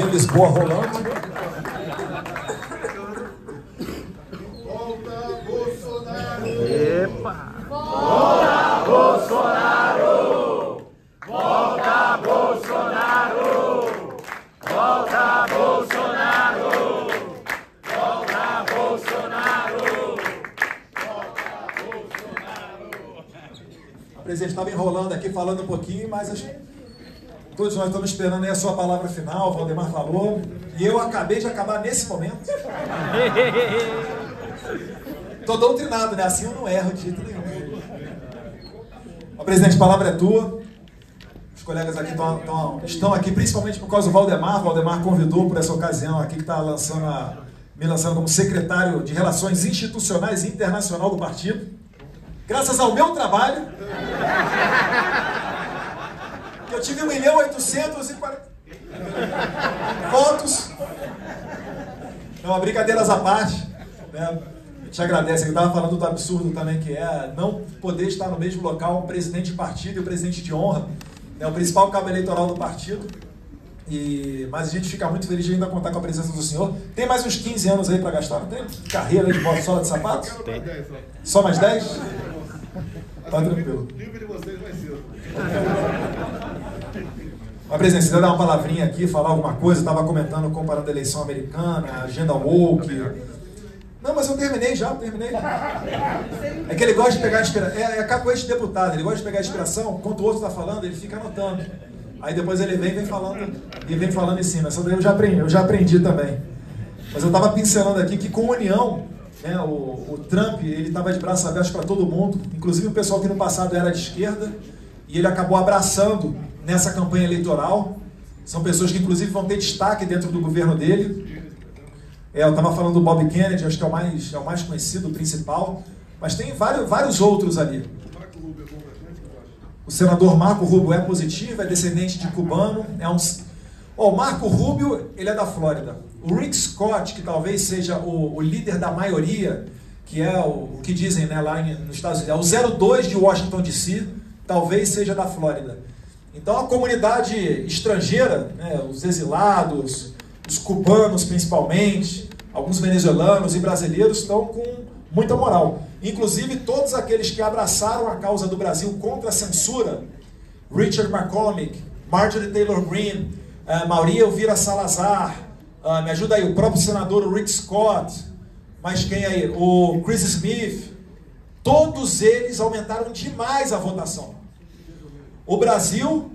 Janeiro, Lisboa rolando. Volta, Bolsonaro! Epa! Volta, Bolsonaro! Volta, Bolsonaro! Volta, Bolsonaro! Volta, Bolsonaro! O presidente estava enrolando aqui, falando um pouquinho, mas todos nós estamos esperando aí a sua palavra final. O Valdemar falou, e eu acabei de acabar nesse momento. Estou doutrinado, né? Assim eu não erro de jeito nenhum. Ó, presidente, a palavra é tua. Os colegas aqui estão aqui principalmente por causa do Valdemar. O Valdemar convidou por essa ocasião aqui, que está me lançando como secretário de Relações Institucionais e Internacional do partido. Graças ao meu trabalho, que eu tive 1.840.000 votos. Então, brincadeiras à parte, né? Te agradece. Eu estava falando do absurdo também que é não poder estar no mesmo local um presidente de partido e o presidente de honra, né? O principal cabo eleitoral do partido. Mas a gente fica muito feliz de ainda contar com a presença do senhor. Tem mais uns 15 anos aí para gastar, não tem? Carreira aí de bola sola de sapatos? Tem. Só mais 10? Tá tranquilo. Livre de vocês vai ser. Mas, presidente, se quiser dar uma palavrinha aqui, falar alguma coisa, eu estava comentando, comparando a eleição americana, a agenda woke. Não, mas eu terminei. É que ele gosta de pegar inspiração. É capoeira de deputado, ele gosta de pegar inspiração, enquanto o outro está falando, ele fica anotando. Aí depois ele vem falando em cima. Essa daí eu já aprendi também. Mas eu estava pincelando aqui que com a união, né, o Trump, ele estava de braços abertos para todo mundo, inclusive o pessoal que no passado era de esquerda, e ele acabou abraçando nessa campanha eleitoral. São pessoas que inclusive vão ter destaque dentro do governo dele. Eu estava falando do Bob Kennedy, acho que é o mais conhecido, o principal, mas tem vários outros ali. O senador Marco Rubio é positivo, é descendente de cubano. O Marco Rubio, ele é da Flórida. O Rick Scott, que talvez seja o líder da maioria, que é o que dizem, né, lá nos Estados Unidos, é o 02 de Washington DC, talvez seja da Flórida. Então a comunidade estrangeira, né, os exilados, os cubanos principalmente, alguns venezuelanos e brasileiros estão com muita moral. Inclusive todos aqueles que abraçaram a causa do Brasil contra a censura, Richard McCormick, Marjorie Taylor Greene, Maria Elvira Salazar, me ajuda aí, o próprio senador Rick Scott, mas quem aí? O Chris Smith, todos eles aumentaram demais a votação. O Brasil,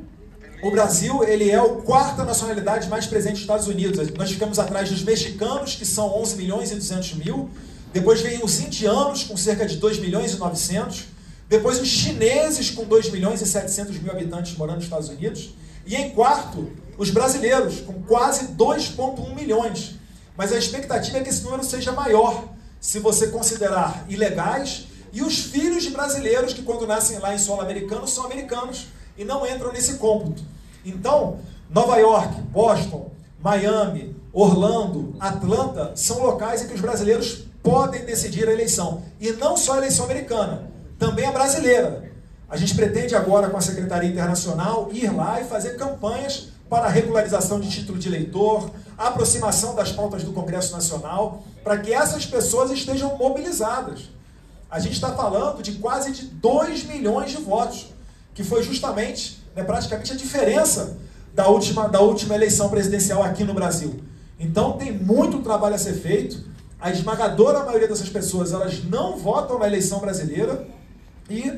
ele é a quarta nacionalidade mais presente nos Estados Unidos. Nós ficamos atrás dos mexicanos, que são 11.200.000. Depois vem os indianos, com cerca de 2.900.000. Depois os chineses, com 2.700.000 habitantes morando nos Estados Unidos. E em quarto, os brasileiros, com quase 2,1 milhões. Mas a expectativa é que esse número seja maior, se você considerar ilegais, e os filhos de brasileiros que quando nascem lá em solo americano, são americanos e não entram nesse cômputo. Então, Nova York, Boston, Miami, Orlando, Atlanta, são locais em que os brasileiros podem decidir a eleição. E não só a eleição americana, também a brasileira. A gente pretende agora, com a Secretaria Internacional, ir lá e fazer campanhas para a regularização de título de eleitor, a aproximação das pautas do Congresso Nacional, para que essas pessoas estejam mobilizadas. A gente está falando de quase de 2 milhões de votos, que foi justamente, né, praticamente a diferença da última eleição presidencial aqui no Brasil. Então tem muito trabalho a ser feito. A esmagadora maioria dessas pessoas, elas não votam na eleição brasileira e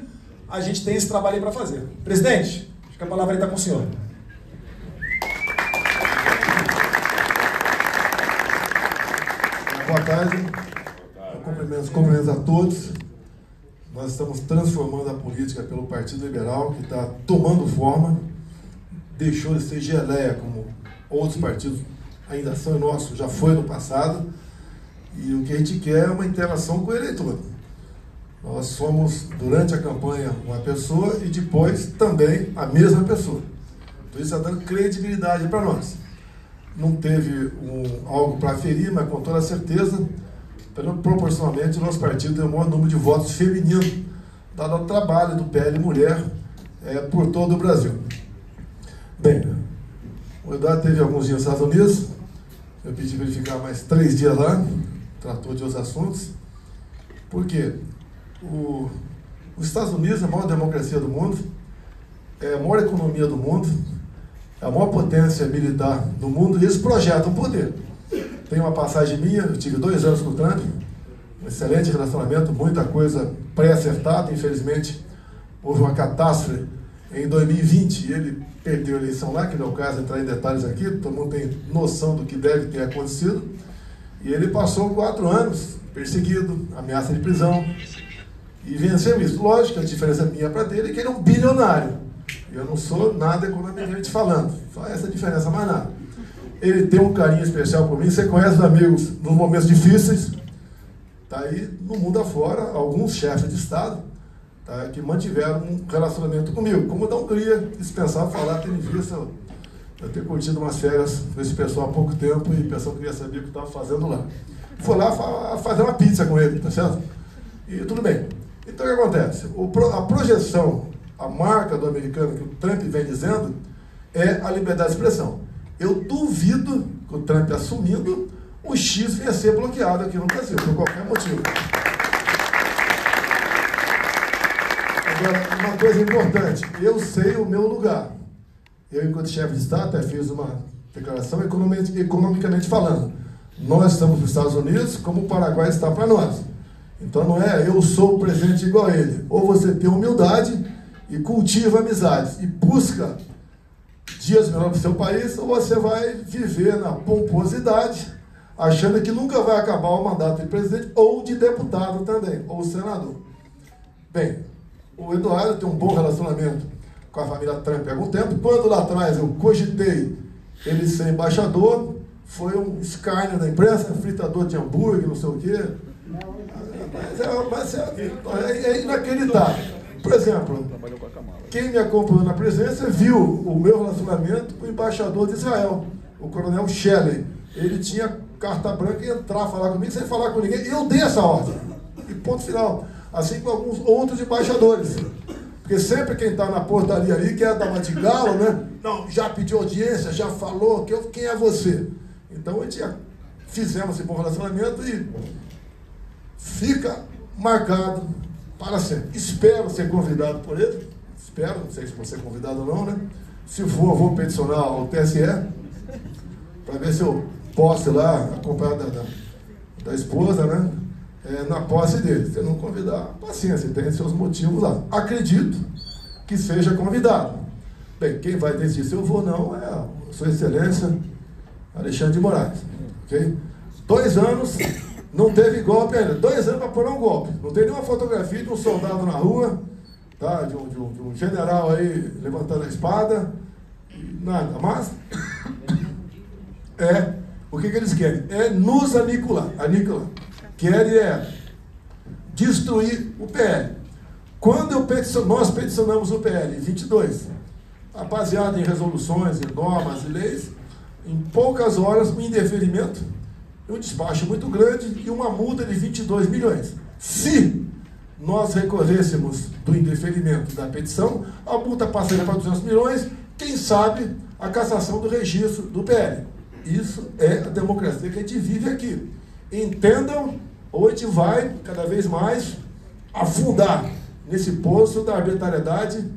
a gente tem esse trabalho aí para fazer. Presidente, acho que a palavra aí está com o senhor. Boa tarde. Cumprimentos a todos. Nós estamos transformando a política pelo Partido Liberal, que está tomando forma, deixou de ser geleia, como outros partidos ainda são, nosso já foi no passado, e o que a gente quer é uma interação com o eleitor. Nós somos, durante a campanha, uma pessoa e depois também a mesma pessoa. Então isso está dando credibilidade para nós. Não teve algo para ferir, mas com toda certeza, proporcionalmente, o nosso partido tem o maior número de votos femininos, dado ao trabalho do PL Mulher por todo o Brasil. Bem, O Eduardo teve alguns dias nos Estados Unidos, eu pedi para ele ficar mais 3 dias lá, tratou de outros assuntos. Por quê? Os Estados Unidos é a maior democracia do mundo, é a maior economia do mundo, é a maior potência militar do mundo, e eles projetam poder. Tem uma passagem minha, eu tive 2 anos com o Trump, um excelente relacionamento, muita coisa pré-acertada. Infelizmente, houve uma catástrofe em 2020 e ele perdeu a eleição lá, que não é o caso de entrar em detalhes aqui, todo mundo tem noção do que deve ter acontecido. E ele passou 4 anos perseguido, ameaça de prisão, e venceu isso. Lógico, a diferença minha para dele é que ele é um bilionário. Eu não sou nada economicamente falando, só essa diferença, mais nada. Ele tem um carinho especial por mim. Você conhece os amigos nos momentos difíceis, tá aí no mundo afora, alguns chefes de Estado, tá, que mantiveram um relacionamento comigo. Como não queria dispensar falar, tendo visto eu ter curtido umas férias com esse pessoal há pouco tempo, e o pessoal queria saber o que estava fazendo lá. Fui lá fazer uma pizza com ele, tá certo? E tudo bem. Então o que acontece? A projeção, a marca do americano que o Trump vem dizendo é a liberdade de expressão. Eu duvido que o Trump, assumindo, o X venha ser bloqueado aqui no Brasil, por qualquer motivo. Agora, uma coisa importante, eu sei o meu lugar. Eu, enquanto chefe de Estado, até fiz uma declaração economicamente falando. Nós estamos nos Estados Unidos como o Paraguai está para nós. Então não é eu sou o presidente igual a ele. Ou você tem humildade e cultiva amizades e busca dias melhores para o seu país, ou você vai viver na pomposidade, achando que nunca vai acabar o mandato de presidente ou de deputado também, ou senador. Bem, o Eduardo tem um bom relacionamento com a família Trump há algum tempo. Quando lá atrás eu cogitei ele ser embaixador, foi um escárnio da imprensa, fritador de hambúrguer, não sei o quê. Mas é inacreditável. Por exemplo, quem me acompanhou na presidência viu o meu relacionamento com o embaixador de Israel, o coronel Shelley. Ele tinha carta branca e entrar falar comigo sem falar com ninguém. E eu dei essa ordem. E ponto final. Assim como alguns outros embaixadores. Porque sempre quem está na portaria ali quer dar uma de galo, né? Não, já pediu audiência, já falou, quem é você? Então a gente fizemos esse bom relacionamento e fica marcado para sempre. Espero ser convidado por ele. Espero, não sei se vou ser convidado ou não, né? Se for, vou peticionar ao TSE para ver se eu posso ir lá acompanhar da esposa, né? Na posse dele. Se não convidar, paciência, tem seus motivos lá. Acredito que seja convidado. Bem, quem vai decidir se eu vou ou não é a Sua Excelência Alexandre de Moraes. Okay? 2 anos, não teve golpe ainda. 2 anos para pôr um golpe. Não tem nenhuma fotografia de um soldado na rua, tá? de um general aí levantando a espada, nada. Mas o que eles querem? É nos aniquilar. Querem destruir o PL. Quando nós peticionamos o PL em 22, baseado em resoluções, em normas e leis, em poucas horas, um indeferimento, um despacho muito grande e uma multa de 22 milhões. Se nós recorrêssemos do indeferimento da petição, a multa passaria para 200 milhões, quem sabe a cassação do registro do PL. Isso é a democracia que a gente vive aqui. Entendam, ou a gente vai cada vez mais afundar nesse poço da arbitrariedade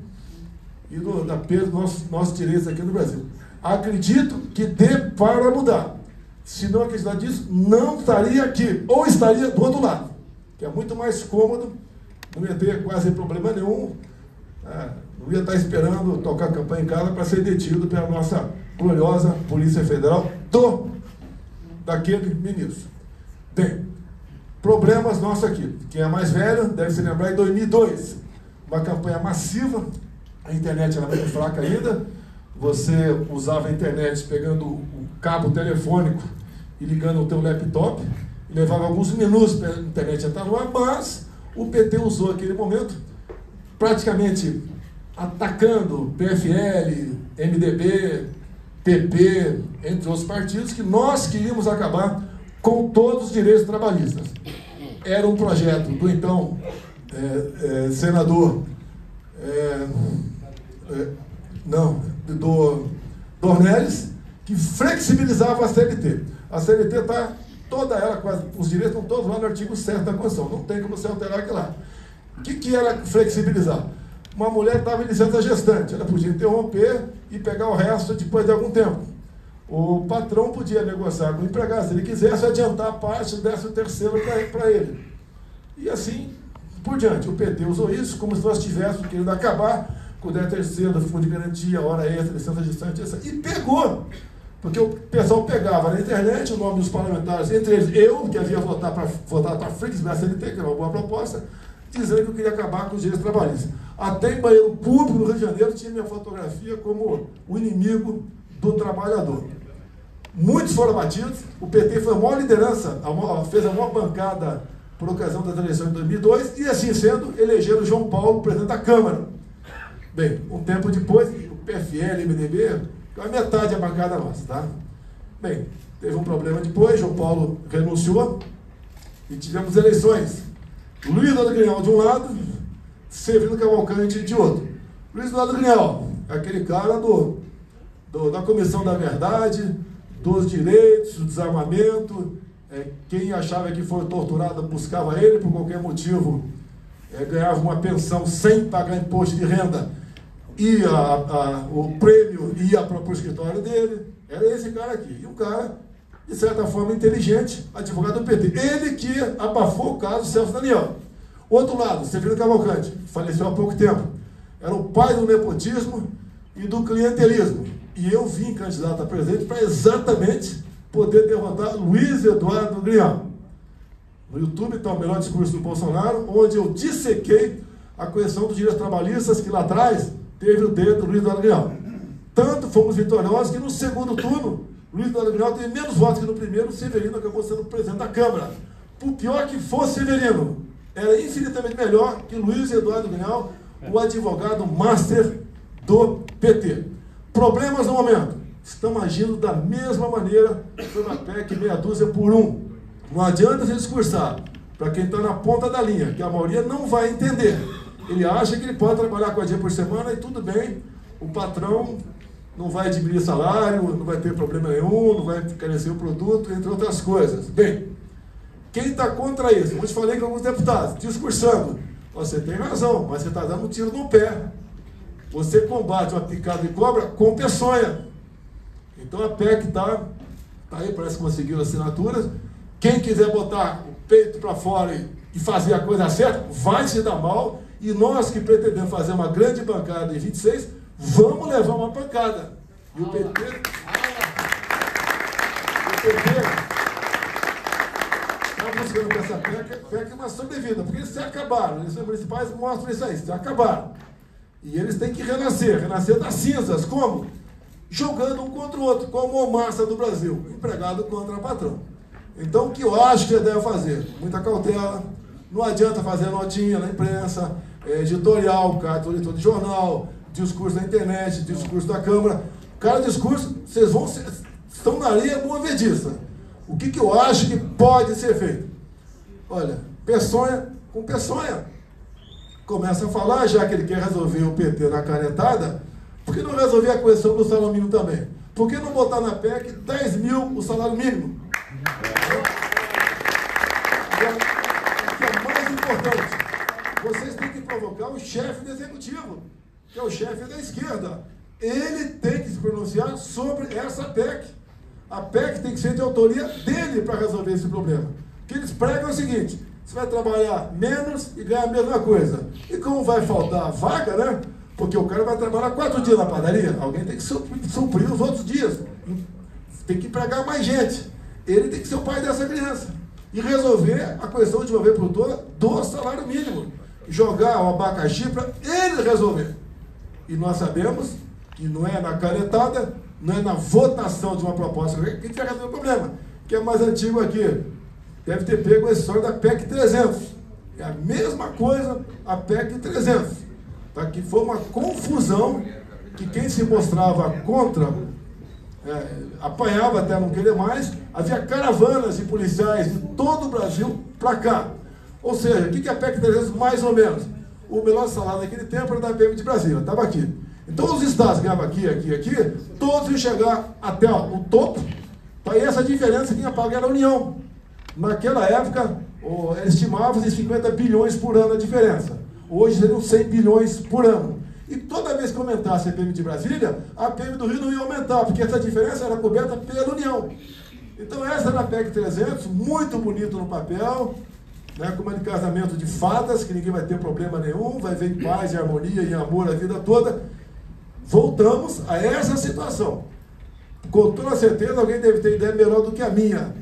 e da perda dos nossos direitos aqui no Brasil. Acredito que dê para mudar. Se não acreditar disso, não estaria aqui, ou estaria do outro lado, que é muito mais cômodo, não ia ter quase problema nenhum, não ia estar esperando tocar campanha em casa para ser detido pela nossa gloriosa Polícia Federal daquele ministro. Bem, problemas nossos aqui. Quem é mais velho deve se lembrar em 2002, uma campanha massiva, a internet era muito fraca ainda, você usava a internet pegando o cabo telefônico e ligando o teu laptop, e levava alguns minutos para a internet entrar no ar, mas o PT usou aquele momento praticamente atacando PFL, MDB, PP, entre outros partidos, que nós queríamos acabar com todos os direitos trabalhistas. Era um projeto do então senador do Dornelles, que flexibilizava a CLT. A CLT está toda ela, quase, os direitos estão todos lá no artigo 7 da Constituição, não tem como você alterar aquilo lá. O que era flexibilizar? Uma mulher estava em licença gestante, ela podia interromper e pegar o resto depois de algum tempo. O patrão podia negociar com o empregado, se ele quisesse, adiantar a parte do 13º para ele. E assim por diante. O PT usou isso como se nós tivéssemos querido acabar com o 13º, fundo de garantia, hora extra, licença gestante, e pegou. Porque o pessoal pegava na internet o nome dos parlamentares, entre eles eu, que havia votado para flexibilizar a CLT, que era uma boa proposta, dizendo que eu queria acabar com os direitos trabalhistas. Até em banheiro público no Rio de Janeiro tinha minha fotografia como o inimigo do trabalhador. Muitos foram abatidos, o PT foi a maior liderança, fez a maior bancada por ocasião das eleições de 2002, e assim sendo, elegeram João Paulo presidente da Câmara. Bem, um tempo depois, o PFL e o MDB, a metade da bancada nossa, tá? Bem, teve um problema depois, João Paulo renunciou, e tivemos eleições. Luiz Eduardo Grignal de um lado, Severino Cavalcante de outro. Luiz Eduardo Grignal, aquele cara da Comissão da Verdade, dos direitos, do desarmamento, quem achava que foi torturado buscava ele por qualquer motivo, ganhava uma pensão sem pagar imposto de renda, e o prêmio ia para o escritório dele. Era esse cara aqui. E um cara, de certa forma, inteligente, advogado do PT. Ele que abafou o caso Celso Daniel. Outro lado, Severino Cavalcante, faleceu há pouco tempo. Era o pai do nepotismo e do clientelismo. E eu vim candidato a presidente para exatamente poder derrotar Luiz Eduardo Grignal. No YouTube está o melhor discurso do Bolsonaro, onde eu dissequei a questão dos direitos trabalhistas, que lá atrás teve o dedo do Luiz Eduardo Grignal. Tanto fomos vitoriosos que no segundo turno, Luiz Eduardo Grignal teve menos votos que no primeiro, Severino acabou sendo presidente da Câmara. Por pior que fosse Severino, era infinitamente melhor que Luiz Eduardo Grignal, o advogado master do PT. Problemas no momento. Estão agindo da mesma maneira que foi na PEC meia dúzia por um. Não adianta você discursar para quem está na ponta da linha, que a maioria não vai entender. Ele acha que ele pode trabalhar 4 dias por semana e tudo bem, o patrão não vai diminuir salário, não vai ter problema nenhum, não vai encarecer o produto, entre outras coisas. Bem, quem está contra isso? Eu te falei com alguns deputados, discursando. Você tem razão, mas você está dando um tiro no pé. Você combate uma picada de cobra com peçonha. Então a PEC está aí, parece que conseguiu assinaturas. Quem quiser botar o peito para fora e fazer a coisa certa, vai se dar mal. E nós que pretendemos fazer uma grande bancada em 26, vamos levar uma pancada. E o PT está buscando que essa PEC uma sobrevida, porque eles se acabaram. Eles municipais mostram isso aí, se acabaram. E eles têm que renascer das cinzas. Como? Jogando um contra o outro, como a massa do Brasil, empregado contra patrão. Então, o que eu acho que você deve fazer? Muita cautela, não adianta fazer notinha na imprensa, editorial, carta leitor de jornal, discurso na internet, discurso da Câmara. Cada discurso, vocês estão na linha movediça. O que eu acho que pode ser feito? Olha, peçonha com peçonha. Começa a falar, já que ele quer resolver o PT na canetada, por que não resolver a questão do salário mínimo também? Por que não botar na PEC 10 mil o salário mínimo? O que é mais importante, vocês têm que provocar o chefe do executivo, que é o chefe da esquerda. Ele tem que se pronunciar sobre essa PEC. A PEC tem que ser de autoria dele para resolver esse problema. O que eles pregam é o seguinte: você vai trabalhar menos e ganhar a mesma coisa. E como vai faltar vaga, né? Porque o cara vai trabalhar 4 dias na padaria, alguém tem que suprir os outros dias. Tem que empregar mais gente. Ele tem que ser o pai dessa criança. E resolver a questão de uma vez por todas do salário mínimo. Jogar o abacaxi para ele resolver. E nós sabemos que não é na canetada, não é na votação de uma proposta que a gente vai resolver o problema. Que é mais antigo aqui. Deve ter pego a história da PEC 300. É a mesma coisa a PEC 300. Tá? Que foi uma confusão que quem se mostrava contra apanhava até não querer mais. Havia caravanas de policiais de todo o Brasil para cá. Ou seja, o que é a PEC 300 mais ou menos? O melhor salário naquele tempo era da PM de Brasília, estava aqui. Então os estados que ganhavam aqui, todos iam chegar até o topo, para essa diferença quem ia pagar era a União. Naquela época, estimava-se 50 bilhões por ano a diferença. Hoje seriam 100 bilhões por ano. E toda vez que aumentasse a PM de Brasília, a PM do Rio não ia aumentar, porque essa diferença era coberta pela União. Então essa era a PEC 300, muito bonito no papel, né, como é de casamento de fadas, que ninguém vai ter problema nenhum, vai ver em paz e harmonia e amor a vida toda. Voltamos a essa situação. Com toda certeza alguém deve ter ideia melhor do que a minha.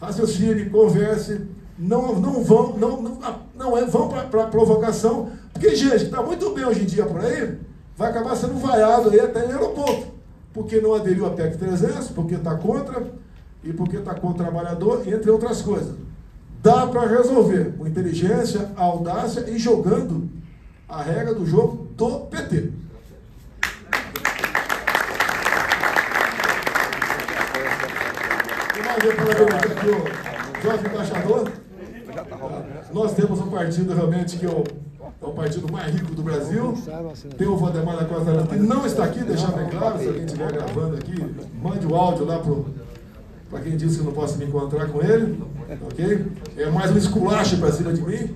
Raciocine, converse, não vão para a provocação, porque, gente, está muito bem hoje em dia por aí, vai acabar sendo vaiado aí até em aeroporto, porque não aderiu à PEC 300, porque está contra, e porque está contra o trabalhador, entre outras coisas. Dá para resolver com inteligência, audácia e jogando a regra do jogo do PT. Aqui o jovem embaixador. Nós temos um partido realmente que é o partido mais rico do Brasil. Tem o Valdemar da Costa Neto, que não está aqui, deixar bem claro, se alguém estiver gravando aqui, mande o áudio lá para quem disse que eu não posso me encontrar com ele, ok? É mais um esculacho para cima de mim.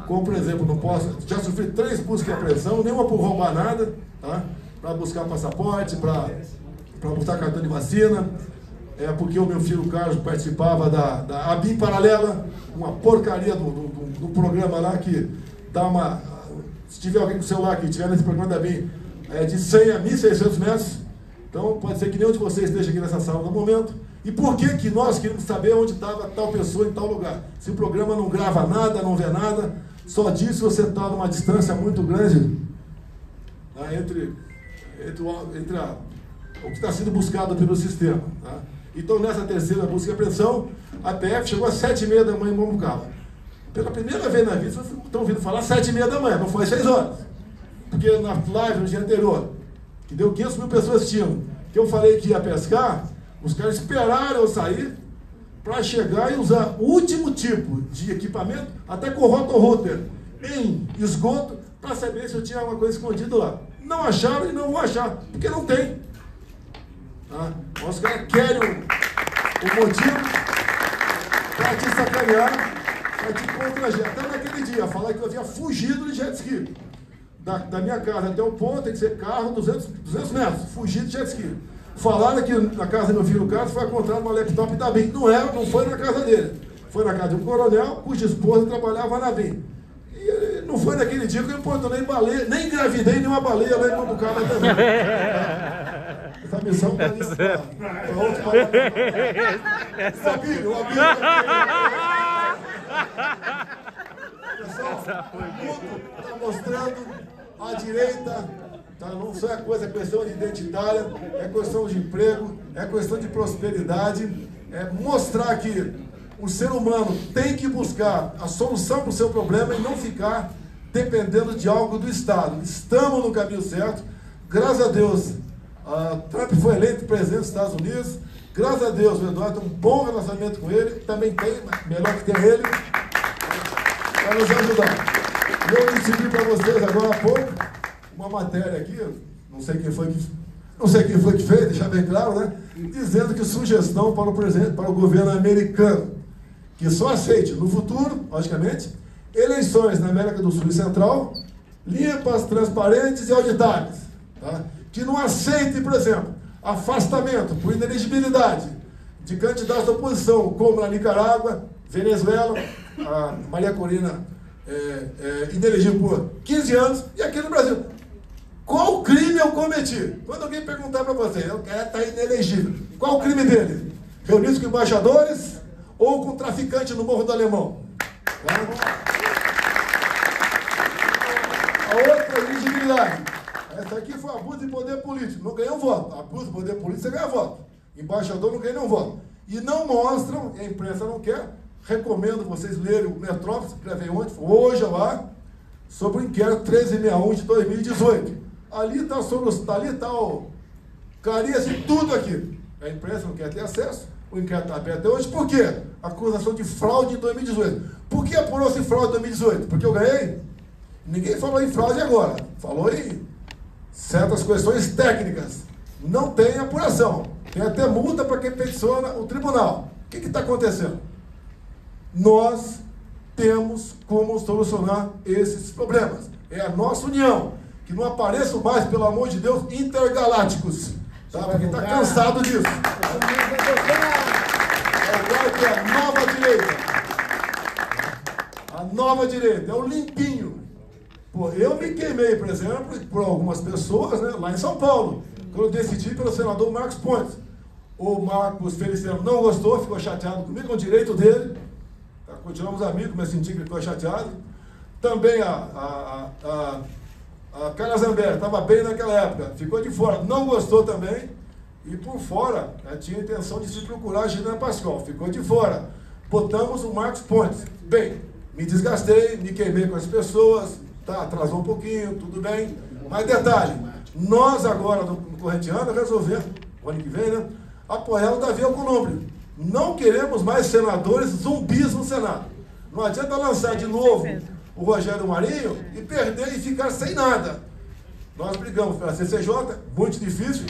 Como, por exemplo, não posso, já sofri 3 buscas de apreensão, nenhuma por roubar nada, tá? Para buscar passaporte, para buscar cartão de vacina. Porque o meu filho Carlos participava da ABIN Paralela, uma porcaria do programa lá que dá uma... Se tiver alguém com o celular que estiver nesse programa da ABIN, de 100 a 1.600 metros, então pode ser que nenhum de vocês esteja aqui nessa sala no momento. E por que nós queremos saber onde estava tal pessoa em tal lugar? Se o programa não grava nada, não vê nada, só diz se você está numa distância muito grande, tá, entre o que está sendo buscado pelo sistema. Tá? Então, nessa terceira busca e apreensão, a PF chegou às 7h30 da manhã em Mambucaba. Pela primeira vez na vida, vocês estão ouvindo falar 7h30 da manhã, não foi 6 horas. Porque na live, no dia anterior, que deu 500 mil pessoas assistindo, que eu falei que ia pescar, os caras esperaram eu sair para chegar e usar o último tipo de equipamento, até com o rotor-router em esgoto, para saber se eu tinha alguma coisa escondida lá. Não acharam e não vão achar, porque não tem. Os caras querem o motivo para te sacanear, para te constranger. Até naquele dia, falar que eu havia fugido de jet ski. Da minha casa até o ponto, tem que ser carro 200 metros, fugir de jet ski. Falaram que na casa do meu filho Carlos foi encontrado uma laptop da BIM. Não foi na casa dele. Foi na casa de um coronel cuja esposa trabalhava na BIM. E não foi naquele dia que eu importunei baleia, nem engravidei nenhuma baleia lá em Mambucaba também. Essa missão para outro Pessoal, o mundo está mostrando a direita, tá? Não só é questão de identitária, é questão de emprego, é questão de prosperidade, é mostrar que o ser humano tem que buscar a solução para o seu problema e não ficar dependendo de algo do Estado. Estamos no caminho certo. Graças a Deus, Trump foi eleito presidente dos Estados Unidos. Graças a Deus, o Eduardo tem um bom relacionamento com ele. Também tem, melhor que tem ele, para nos ajudar. Eu decidi para vocês agora há pouco uma matéria aqui, não sei quem foi que fez, deixar bem claro, né? Dizendo que sugestão para o presidente, para o governo americano, que só aceite no futuro, logicamente, eleições na América do Sul e Central limpas, transparentes e auditáveis. Tá? Que não aceite, por exemplo, afastamento por inelegibilidade de candidatos da oposição, como na Nicarágua, Venezuela, a Maria Corina inelegível por 15 anos, e aqui no Brasil. Qual crime eu cometi? Quando alguém perguntar para você, o cara está inelegível, qual o crime dele? Reunido com embaixadores ou com traficante no Morro do Alemão? A outra elegibilidade. Essa aqui foi abuso de poder político. Não ganhou voto. Abuso de poder político, você ganha voto. Embaixador não ganha nenhum voto. E não mostram, e a imprensa não quer, recomendo vocês lerem o Metrópolis, que gravei ontem, hoje lá, sobre o inquérito 1361 de 2018. Ali está o clareia-se tudo aqui. A imprensa não quer ter acesso, o inquérito está aberto até hoje. Por quê? Acusação de fraude em 2018. Por que apurou-se fraude em 2018? Porque eu ganhei? Ninguém falou em fraude agora. Falou em certas questões técnicas. Não tem apuração. Tem até multa para quem peticiona o tribunal. O que está acontecendo? Nós temos como solucionar esses problemas. É a nossa união. Que não apareçam mais, pelo amor de Deus, intergalácticos. Tá? Porque está cansado disso. Agora que é a nova direita. A nova direita. É o limpinho. Pô, eu me queimei, por exemplo, por algumas pessoas, né, lá em São Paulo, quando eu decidi pelo senador Marcos Pontes. O Marcos Feliciano não gostou, ficou chateado comigo, com o direito dele. Tá, continuamos amigos, mas senti que ele ficou chateado. Também a Carla Zambelli estava bem naquela época, ficou de fora, não gostou também. E por fora, né, tinha a intenção de se procurar a Gina Pascoal, ficou de fora. Botamos o Marcos Pontes. Bem, me desgastei, me queimei com as pessoas, tá, atrasou um pouquinho, tudo bem. Mas detalhe, nós agora, no Corretiano, resolvemos, o ano que vem, né, apoiar o Davi Alcolumbre. Não queremos mais senadores zumbis no Senado. Não adianta lançar de novo o Rogério Marinho e perder e ficar sem nada. Nós brigamos pela CCJ, muito difícil,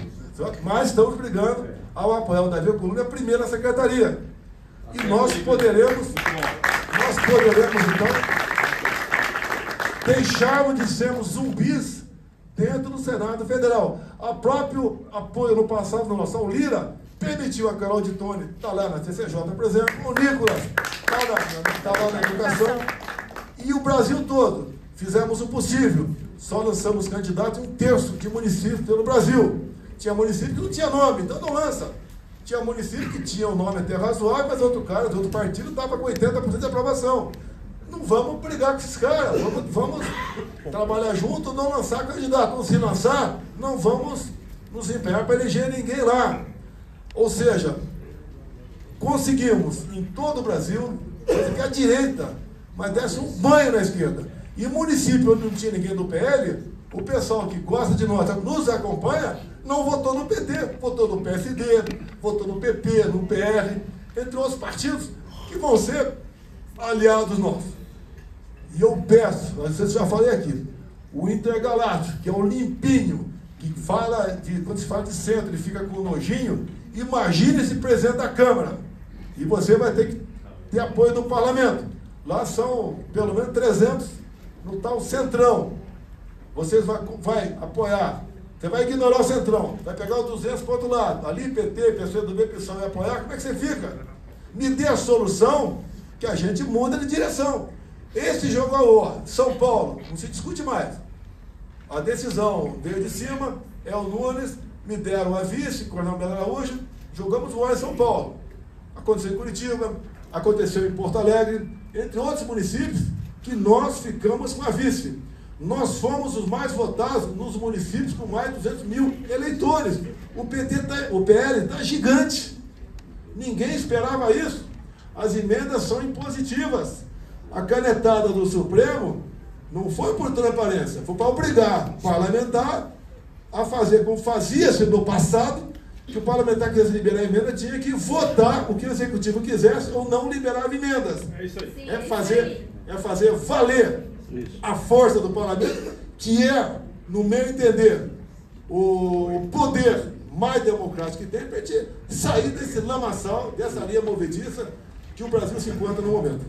mas estamos brigando ao apoiar o Davi Alcolumbre a primeira secretaria. E nós poderemos então, deixarmos de sermos zumbis dentro do Senado Federal. O próprio apoio no passado do nosso Lira permitiu a Carol de Tone estar lá na CCJ, por exemplo, o Nicolas está lá na educação, e o Brasil todo. Fizemos o possível, só lançamos candidatos em 1/3 de municípios pelo Brasil. Tinha município que não tinha nome, então não lança. Tinha município que tinha um nome até razoável, mas outro cara de outro partido estava com 80% de aprovação. Não vamos brigar com esses caras, vamos trabalhar junto, não lançar candidato. Não se lançar, não vamos nos empenhar para eleger ninguém lá. Ou seja, conseguimos em todo o Brasil que a direita, mas desse um banho na esquerda. E município onde não tinha ninguém do PL, o pessoal que gosta de nós, nos acompanha, não votou no PT, votou no PSD, votou no PP, no PR, entre outros partidos que vão ser aliados nossos. E eu peço, eu já falei aqui, o Intergaláctico, que é o limpinho, que fala, quando se fala de centro, ele fica com nojinho. Imagine esse presidente da Câmara. E você vai ter que ter apoio do parlamento. Lá são pelo menos 300 no tal centrão. Vocês vai apoiar. Você vai ignorar o centrão. Vai pegar os 200 para o outro lado. Ali, PT, PCdoB, PSOL vai apoiar. Como é que você fica? Me dê a solução que a gente muda de direção. Esse jogo a São Paulo, não se discute mais. A decisão veio de cima, é o Nunes, me deram a vice, Coronel Melo Araújo, jogamos o em São Paulo. Aconteceu em Curitiba, aconteceu em Porto Alegre, entre outros municípios, que nós ficamos com a vice. Nós fomos os mais votados nos municípios com mais de 200 mil eleitores. O PL está gigante. Ninguém esperava isso. As emendas são impositivas. A canetada do Supremo não foi por transparência, foi para obrigar o parlamentar a fazer como fazia-se no passado, que o parlamentar que quisesse liberar a emenda tinha que votar o que o executivo quisesse ou não liberava emendas. É isso aí. Sim, É fazer valer a força do parlamento, que é, no meu entender, o poder mais democrático que tem para a gente sair desse lamaçal, dessa linha movediça que o Brasil se encontra no momento.